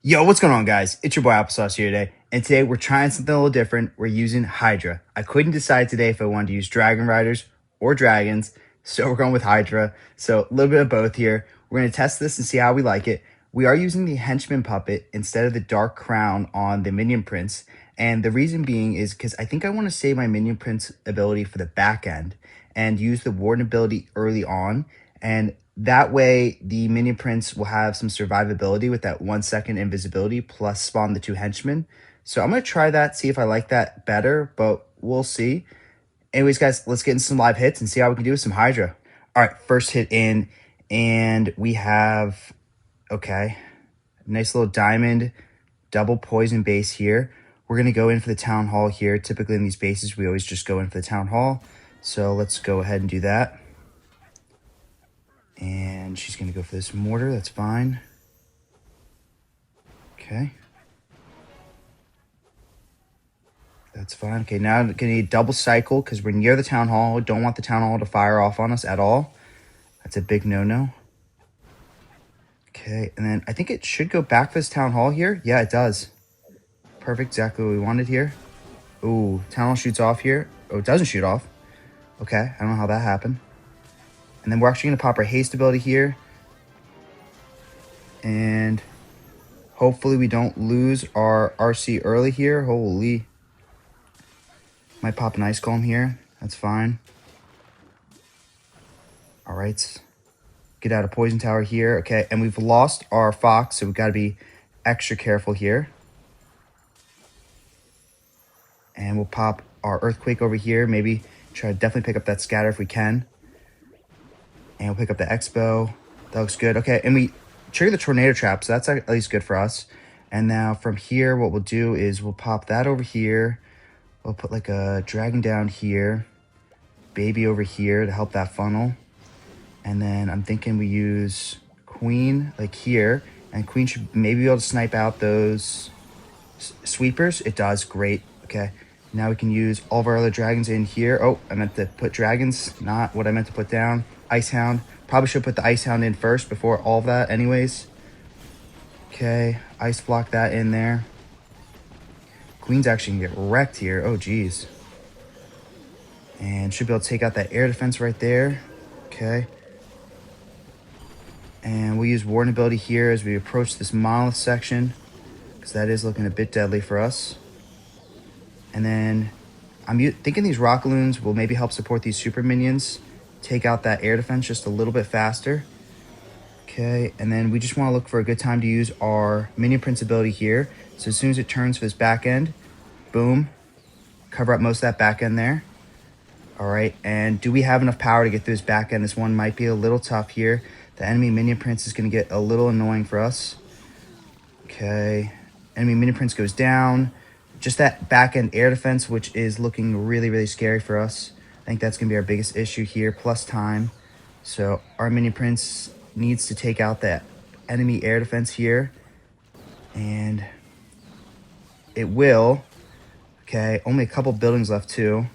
Yo, what's going on, guys? It's your boy Applesauce here today, and today we're trying something a little different. We're using Hydra. I couldn't decide today if I wanted to use Dragon Riders or Dragons, so we're going with Hydra. So a little bit of both here. We're going to test this and see how we like it. We are using the Henchman Puppet instead of the Dark Crown on the Minion Prince, and the reason being is because I think I want to save my Minion Prince ability for the back end and use the Warden ability early on, and that way, the Minion Prince will have some survivability with that 1 second invisibility plus spawn the 2 henchmen. So I'm going to try that, see if I like that better, but we'll see. Anyways, guys, let's get into some live hits and see how we can do with some Hydra. All right, first hit in, and we have, okay, nice little diamond, double poison base here. We're going to go in for the Town Hall here. Typically in these bases, we always just go in for the Town Hall. So let's go ahead and do that. And she's going to go for this mortar. That's fine. Okay. That's fine. Okay, now I'm going to need double cycle because we're near the Town Hall. Don't want the Town Hall to fire off on us at all. That's a big no-no. Okay, and then I think it should go back for this Town Hall here. Yeah, it does. Perfect, exactly what we wanted here. Ooh, Town Hall shoots off here. Oh, it doesn't shoot off. Okay, I don't know how that happened. And then we're actually going to pop our haste ability here. And hopefully we don't lose our RC early here. Holy. Might pop an Ice Golem here. That's fine. All right. Get out of Poison Tower here. Okay, and we've lost our Fox, so we've got to be extra careful here. And we'll pop our Earthquake over here. Maybe try to definitely pick up that Scatter if we can. And we'll pick up the Expo. That looks good. Okay, and we trigger the Tornado Trap, so that's at least good for us. And now from here, what we'll do is we'll pop that over here. We'll put like a Dragon down here. Baby over here to help that funnel. And then I'm thinking we use Queen like here. And Queen should maybe be able to snipe out those sweepers. It does. Great. Okay. Now we can use all of our other dragons in here. Oh, I meant to put dragons, not what I meant to put down. Icehound. Probably should put the Icehound in first before all of that anyways. Okay. Ice block that in there. Queen's actually going to get wrecked here. Oh, geez. And should be able to take out that air defense right there. Okay. And we'll use Warden ability here as we approach this Monolith section, because that is looking a bit deadly for us. And then I'm thinking these Rockaloons will maybe help support these super minions, take out that air defense just a little bit faster. Okay, and then we just want to look for a good time to use our Minion Prince ability here. So as soon as it turns for this back end, boom, cover up most of that back end there. All right, and do we have enough power to get through this back end? This one might be a little tough here. The enemy Minion Prince is going to get a little annoying for us. Okay, enemy Minion Prince goes down. Just that back end air defense, which is looking really, really scary for us. I think that's going to be our biggest issue here, plus time. So our Minion Prince needs to take out that enemy air defense here. And it will. Okay, only a couple buildings left too.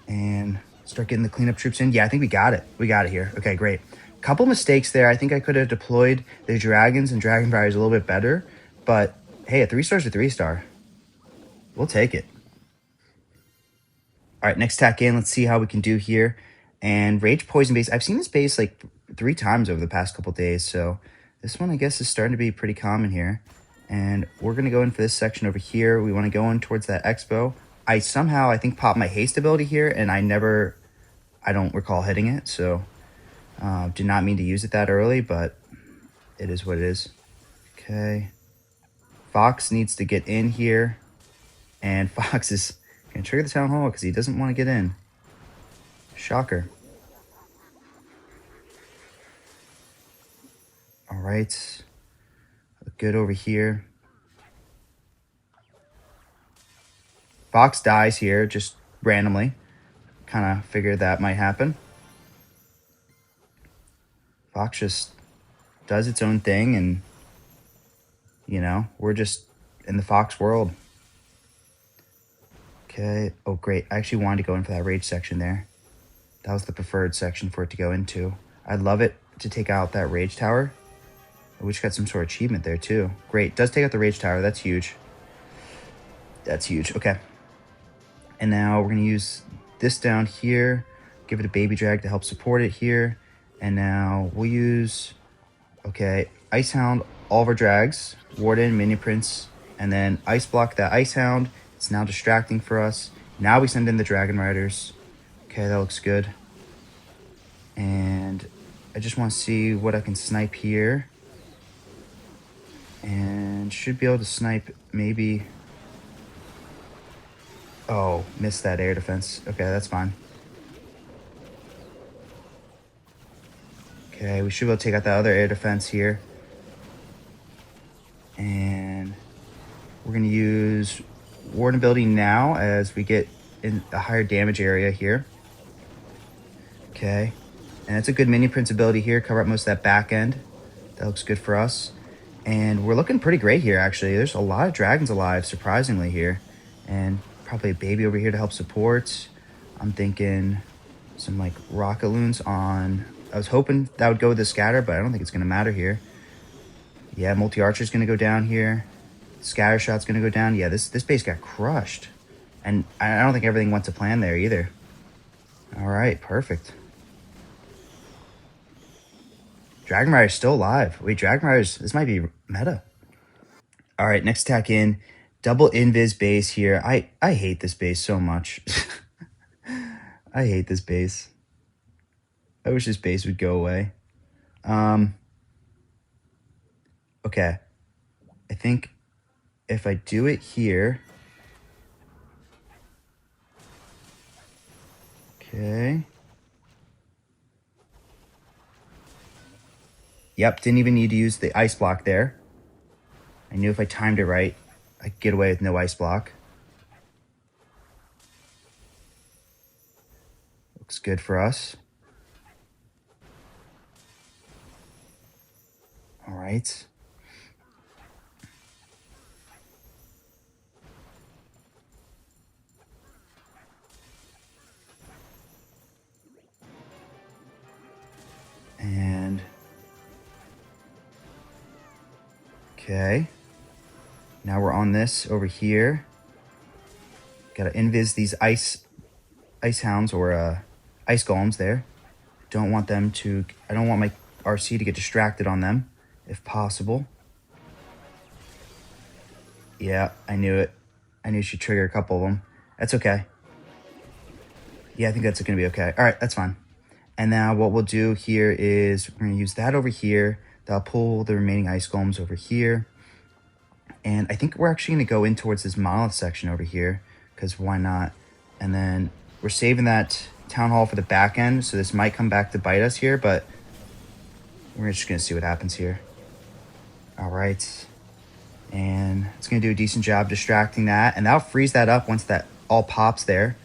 And start getting the cleanup troops in. Yeah, I think we got it. We got it here. Okay, great. Couple mistakes there. I think I could have deployed the dragons and Dragon Riders a little bit better. But hey, a 3-star's a 3-star. We'll take it. All right, next attack in. Let's see how we can do here. And Rage Poison base. I've seen this base like 3 times over the past couple days. So this one, I guess, is starting to be pretty common here. And we're going to go in for this section over here. We want to go in towards that Expo. I somehow, I think, popped my haste ability here, and I don't recall hitting it, so did not mean to use it that early, but it is what it is. Okay. Fox needs to get in here, and Fox is going to trigger the Town Hall because he doesn't want to get in. Shocker. All right. Look good over here. Fox dies here just randomly. Kind of figured that might happen. Fox just does its own thing, and, you know, we're just in the Fox world. Okay. Oh, great. I actually wanted to go in for that rage section there. That was the preferred section for it to go into. I'd love it to take out that rage tower. We just got some sort of achievement there too. Great. Does take out the Rage Tower. That's huge. That's huge. Okay. And now we're going to use this down here. Give it a Baby Drag to help support it here. And now we'll use, okay, Ice Hound, all of our drags, Warden, Minion Prince, and then Ice Block that Ice Hound. It's now distracting for us. Now we send in the Dragon Riders. Okay, that looks good. And I just want to see what I can snipe here. And should be able to snipe maybe... Oh, missed that air defense. Okay, that's fine. Okay, we should be able to take out that other air defense here. And we're going to use Warden ability now as we get in a higher damage area here. Okay, and that's a good Minion Prince ability here. Cover up most of that back end. That looks good for us. And we're looking pretty great here, actually. There's a lot of dragons alive, surprisingly, here. And probably a baby over here to help support. I'm thinking some, like, rocket loons on... I was hoping that would go with the scatter, but I don't think it's going to matter here. Yeah, multi-archer's going to go down here. Scatter shot's going to go down. Yeah, this base got crushed. And I don't think everything went to plan there either. All right, perfect. Dragon Rider's still alive. Wait, Dragon Rider's... This might be meta. All right, next attack in. Double invis base here. I hate this base so much. I hate this base. I wish this base would go away. Okay. I think if I do it here... Okay. Yep, didn't even need to use the ice block there. I knew if I timed it right, I could get away with no ice block. Looks good for us. All right. And... Okay. Now we're on this over here. Gotta invis these ice hounds or ice golems there. Don't want them to... I don't want my RC to get distracted on them, if possible. Yeah, I knew it. I knew she'd trigger a couple of them. That's okay. Yeah, I think that's going to be okay. All right, that's fine. And now what we'll do here is we're going to use that over here. That'll pull the remaining ice golems over here. And I think we're actually going to go in towards this monolith section over here, because why not? And then we're saving that town hall for the back end, so this might come back to bite us here, but we're just going to see what happens here. All right. And it's going to do a decent job distracting that, and that'll freeze that up once that all pops there.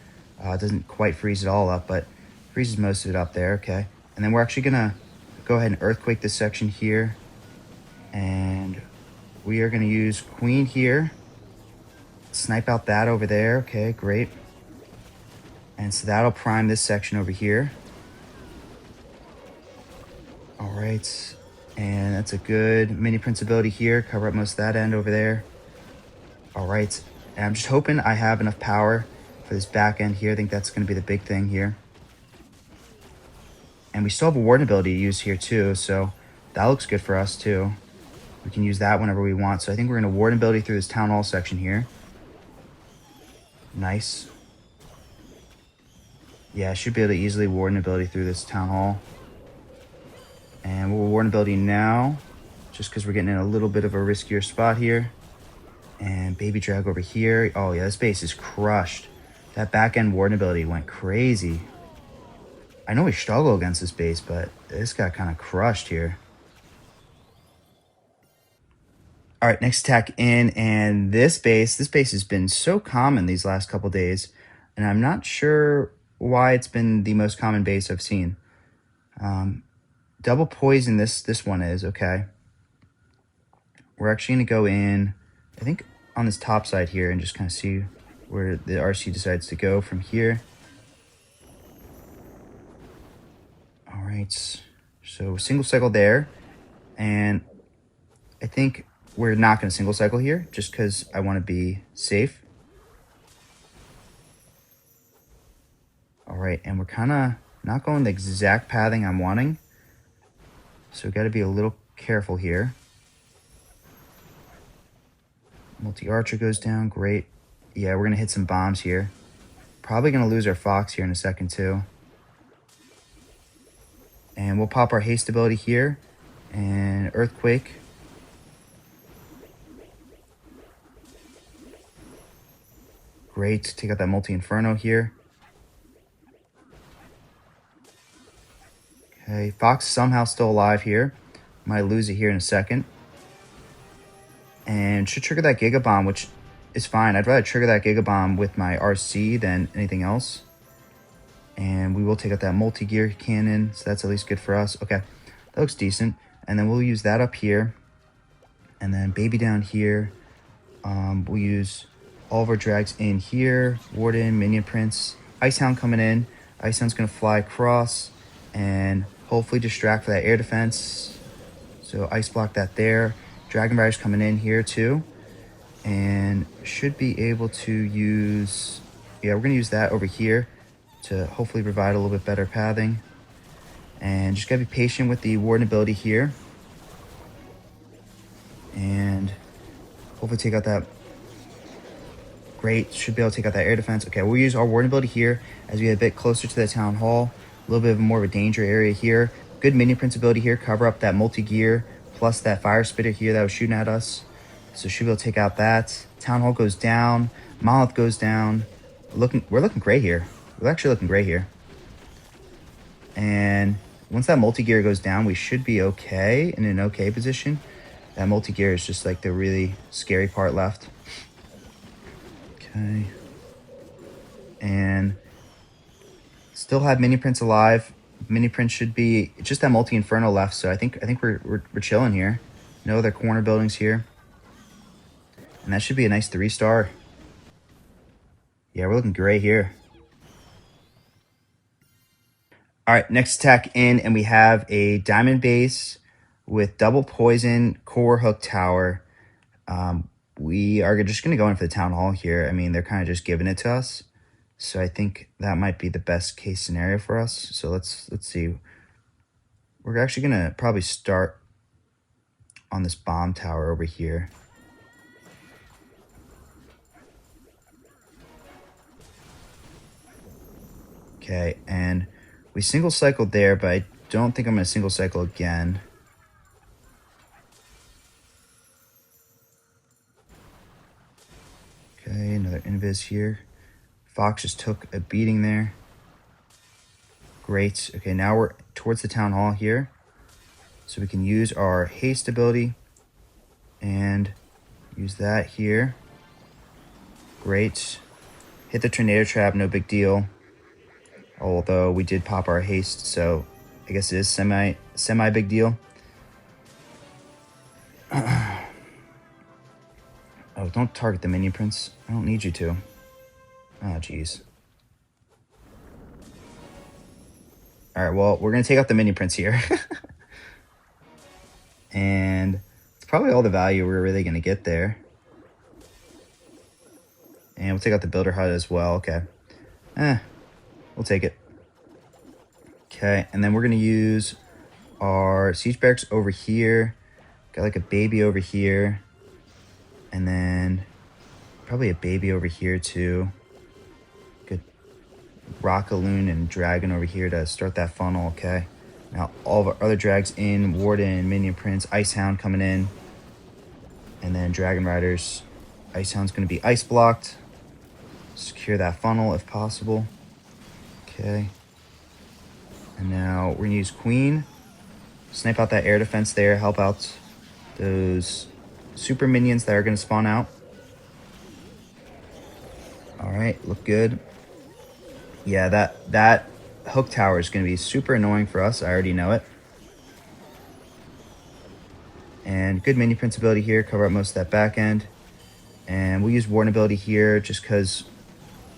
It doesn't quite freeze it all up, but freezes most of it up there. Okay. And then we're actually going to go ahead and earthquake this section here. And we are going to use Queen here. Snipe out that over there. Okay, great. And so that'll prime this section over here. All right. And that's a good mini Prince ability here. Cover up most of that end over there. All right. And I'm just hoping I have enough power for this back end here. I think that's going to be the big thing here. And we still have a Warden ability to use here too, so that looks good for us too. We can use that whenever we want. So I think we're going to Warden ability through this Town Hall section here. Nice. Yeah, I should be able to easily Warden ability through this Town Hall. And we'll Warden ability now, just because we're getting in a little bit of a riskier spot here. And Baby Drag over here. Oh yeah, this base is crushed. That back end Warden ability went crazy. I know we struggle against this base, but this got kind of crushed here. All right, next attack in, and this base has been so common these last couple days, and I'm not sure why it's been the most common base I've seen. Double poison this one is, okay. We're actually going to go in, I think, on this top side here and just kind of see where the RC decides to go from here. All right, so single cycle there, and I think we're not going to single cycle here just because I want to be safe. All right, and we're kind of not going the exact pathing I'm wanting. So we got to be a little careful here. Multi-archer goes down, great. Yeah, we're going to hit some bombs here. Probably going to lose our Fox here in a second too. And we'll pop our haste ability here. And Earthquake. Great, take out that Multi-Inferno here. Okay, Fox somehow still alive here. Might lose it here in a second. And should trigger that Giga Bomb, which is fine. I'd rather trigger that Giga Bomb with my RC than anything else. And we will take out that multi-gear cannon, so that's at least good for us. Okay, that looks decent. And then we'll use that up here. And then Baby down here. We'll use all of our drags in here. Warden, Minion Prince, Icehound coming in. Icehound's going to fly across and hopefully distract for that air defense. So ice block that there. Dragon Rider's coming in here too. And should be able to use... Yeah, we're going to use that over here to hopefully provide a little bit better pathing. And just gotta be patient with the Warden ability here. And hopefully take out that... Great, should be able to take out that air defense. Okay, we'll use our Warden ability here as we get a bit closer to the Town Hall. A little bit of more of a danger area here. Good Minion Prince ability here, cover up that multi-gear, plus that Fire Spitter here that was shooting at us. So should be able to take out that. Town Hall goes down, Monolith goes down. We're looking great here. We're actually looking great here. And once that multi-gear goes down, we should be okay, in an okay position. That multi-gear is just like the really scary part left. Okay. And still have Minion Prince alive. Minion Prince should be just that multi-inferno left, so I think we're chilling here. No other corner buildings here. And that should be a nice 3-star. Yeah, we're looking great here. All right, next attack in, and we have a diamond base with double poison, core hook tower. We are just going to go in for the Town Hall here. I mean, they're kind of just giving it to us. So I think that might be the best case scenario for us. So let's see. We're actually going to probably start on this bomb tower over here. Okay, and we single cycled there, but I don't think I'm going to single cycle again. Okay, another invis here. Fox just took a beating there. Great. Okay, now we're towards the Town Hall here. So we can use our haste ability and use that here. Great. Hit the tornado trap, no big deal. Although we did pop our haste, so I guess it is semi big deal. Oh, don't target the Minion Prince. I don't need you to. Oh, jeez. Alright, well, we're going to take out the Minion Prince here. And it's probably all the value we're really going to get there. And we'll take out the Builder Hut as well. Okay. We'll take it. Okay, and then we're going to use our Siege Barracks over here. Got like a baby over here. And then probably a baby over here too. Good Rockaloon and Dragon over here to start that funnel, okay. Now all of our other drags in, Warden, Minion Prince, Icehound coming in. And then Dragon Riders. Icehound's going to be ice blocked. Secure that funnel if possible. Okay. And now we're going to use Queen. Snipe out that air defense there, help out those super minions that are going to spawn out. All right, look good. Yeah, that hook tower is going to be super annoying for us. I already know it. And good Minion Prince ability here, cover up most of that back end. And we'll use Warden ability here just because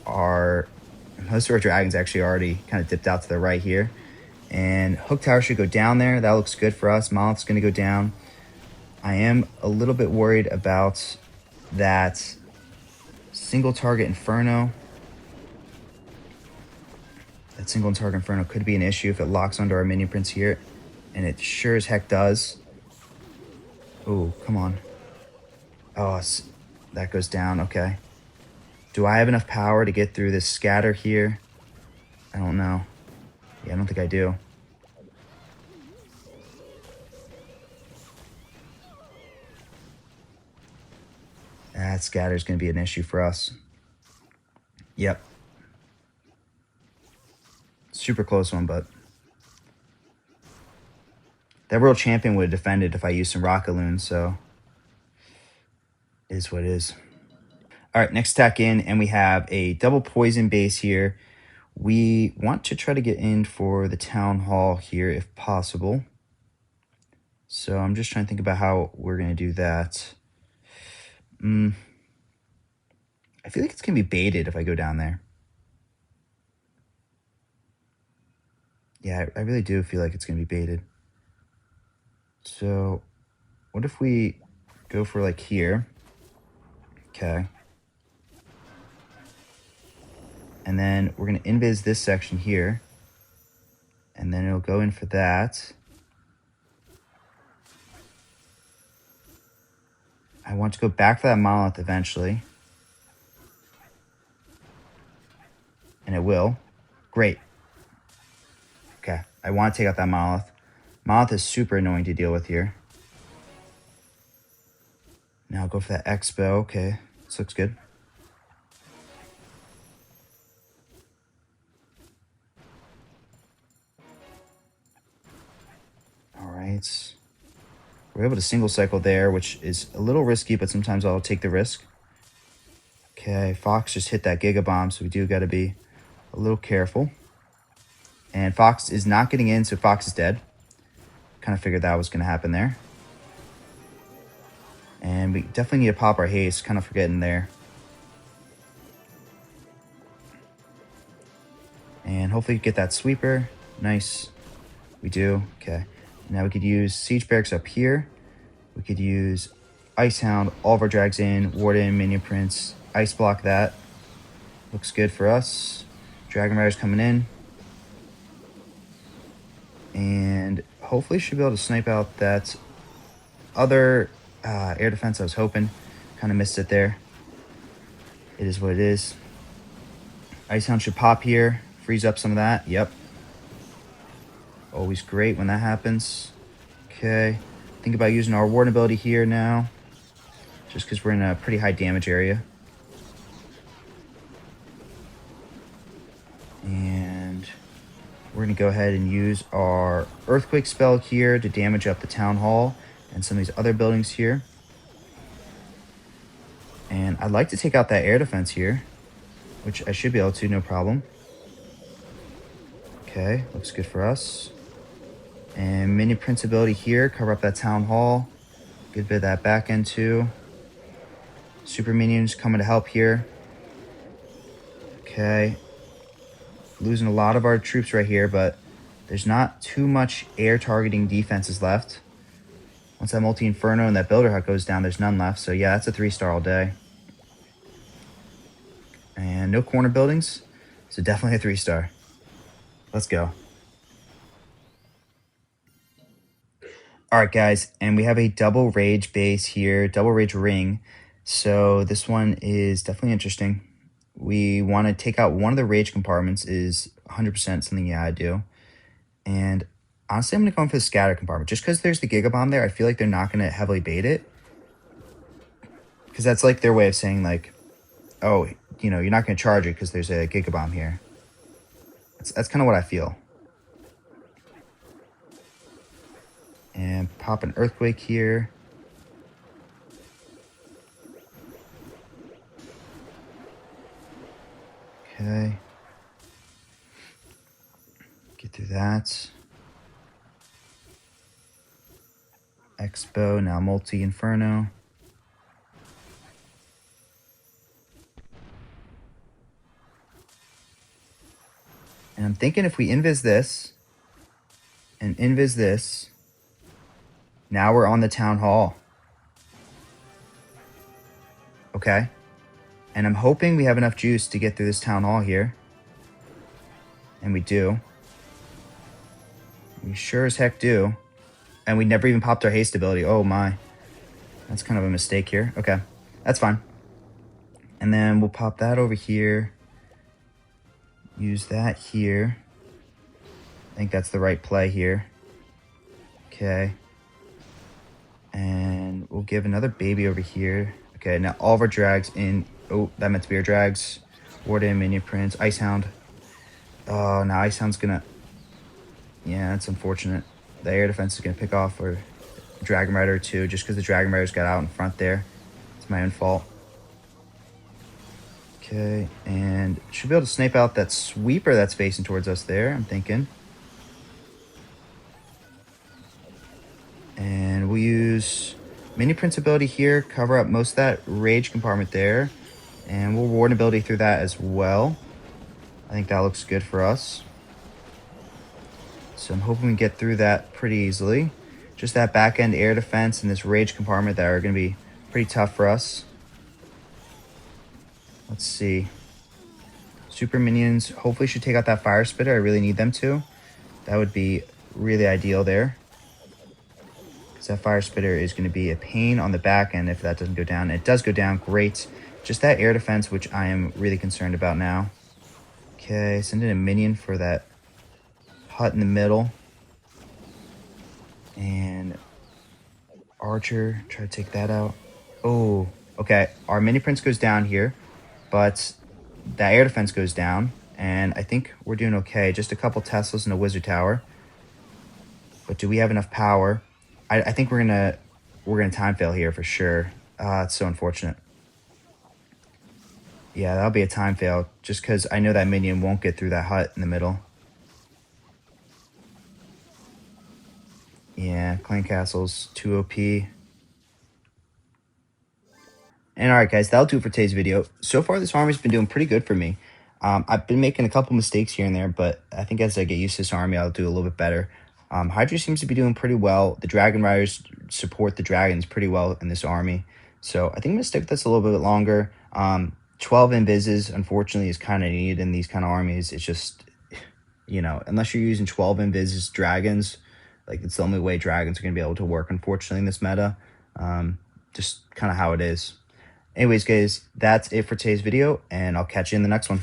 most of our dragons actually already kind of dipped out to the right here. And hook tower should go down there. That looks good for us. Monolith's going to go down. I am a little bit worried about that single target Inferno. That single target Inferno could be an issue if it locks onto our minion prince here. And it sure as heck does. Oh, come on. Oh, that goes down. Okay. Do I have enough power to get through this scatter here? I don't know. Yeah, I don't think I do. That scatter's going to be an issue for us. Yep. Super close one, but that world champion would have defended if I used some rocket loons, so it is what it is. All right, next attack in, and we have a double poison base here. We want to try to get in for the town hall here if possible. So I'm just trying to think about how we're going to do that. I feel like it's going to be baited if I go down there. Yeah, I really do feel like it's going to be baited. So what if we go for like here? Okay. And then we're going to invis this section here. And then it'll go in for that. I want to go back for that monolith eventually. And it will. Great. Okay, I want to take out that monolith. Monolith is super annoying to deal with here. Now go for that Expo. Okay, this looks good. All right. We're able to single cycle there, which is a little risky, but sometimes I'll take the risk. Okay, Fox just hit that Giga Bomb, so we do got to be a little careful. And Fox is not getting in, so Fox is dead. Kind of figured that was going to happen there. And we definitely need to pop our haste, kind of forgetting there. And hopefully get that sweeper. Nice. We do. Okay. Now we could use Siege Barracks up here. We could use Ice Hound, all of our drags in, Warden, Minion Prince, Ice Block that. Looks good for us. Dragon Rider's coming in. And hopefully should be able to snipe out that other air defense I was hoping. Kind of missed it there. It is what it is. Ice Hound should pop here. Freeze up some of that. Yep. Always great when that happens. Okay. Think about using our Warden ability here now. Just because we're in a pretty high damage area. And we're going to go ahead and use our Earthquake spell here to damage up the Town Hall and some of these other buildings here. And I'd like to take out that air defense here, which I should be able to, no problem. Okay, looks good for us. And Minion Prince ability here, cover up that Town Hall. Good bit of that back end too. Super Minions coming to help here. Okay. Losing a lot of our troops right here, but there's not too much air targeting defenses left. Once that Multi-Inferno and that Builder Hut goes down, there's none left. So yeah, that's a 3-star all day. And no corner buildings, so definitely a 3-star. Let's go. All right, guys, and we have a double rage base here, double rage ring. So this one is definitely interesting. We want to take out one of the rage compartments is 100% something, yeah, I do. And honestly, I'm going to go in for the scatter compartment. Just because there's the Giga Bomb there, I feel like they're not going to heavily bait it. Because that's like their way of saying like, oh, you know, you're not going to charge it because there's a Giga Bomb here. That's kind of what I feel. And pop an Earthquake here. Okay. Get through that. Expo, now Multi-Inferno. And I'm thinking if we invis this and invis this, now we're on the Town Hall. Okay. And I'm hoping we have enough juice to get through this town hall here. And we do. We sure as heck do. And we never even popped our haste ability. Oh my. That's kind of a mistake here. Okay. That's fine. And then we'll pop that over here. Use that here. I think that's the right play here. Okay. And we'll give another baby over here. Okay, now all of our drags in. Oh, that meant to be our drags. Warden, Minion Prince, Icehound. Oh, now Icehound's gonna... Yeah, that's unfortunate. The air defense is gonna pick off our Dragon Rider too, just because the Dragon Riders got out in front there. It's my own fault. Okay, and should be able to snipe out that sweeper that's facing towards us there, I'm thinking. And we'll use Mini Prince ability here, cover up most of that rage compartment there. And we'll Warden ability through that as well. I think that looks good for us. So I'm hoping we get through that pretty easily. Just that back end air defense and this rage compartment that are going to be pretty tough for us. Let's see. Super minions hopefully should take out that fire spitter. I really need them to. That would be really ideal there. Because that fire spitter is going to be a pain on the back end if that doesn't go down. It does go down, great. Just that air defense, which I am really concerned about now. Okay, send in a minion for that hut in the middle. And Archer, try to take that out. Oh, okay. Our mini prince goes down here, but that air defense goes down. And I think we're doing okay. Just a couple Teslas and a wizard tower. But do we have enough power? I think we're gonna time fail here for sure. It's so unfortunate. Yeah, that'll be a time fail, just because I know that minion won't get through that hut in the middle. Yeah, Clan Castle's too OP. And alright guys, that'll do it for today's video. So far this army's been doing pretty good for me. I've been making a couple mistakes here and there, but I think as I get used to this army, I'll do a little bit better. Hydra seems to be doing pretty well. The Dragon Riders support the dragons pretty well in this army. So I think I'm going to stick with this a little bit longer. 12 invises, unfortunately, is kind of needed in these kind of armies. It's just, you know, unless you're using 12 invises dragons, like it's the only way dragons are going to be able to work, unfortunately, in this meta. Just kind of how it is. Anyways, guys, that's it for today's video, and I'll catch you in the next one.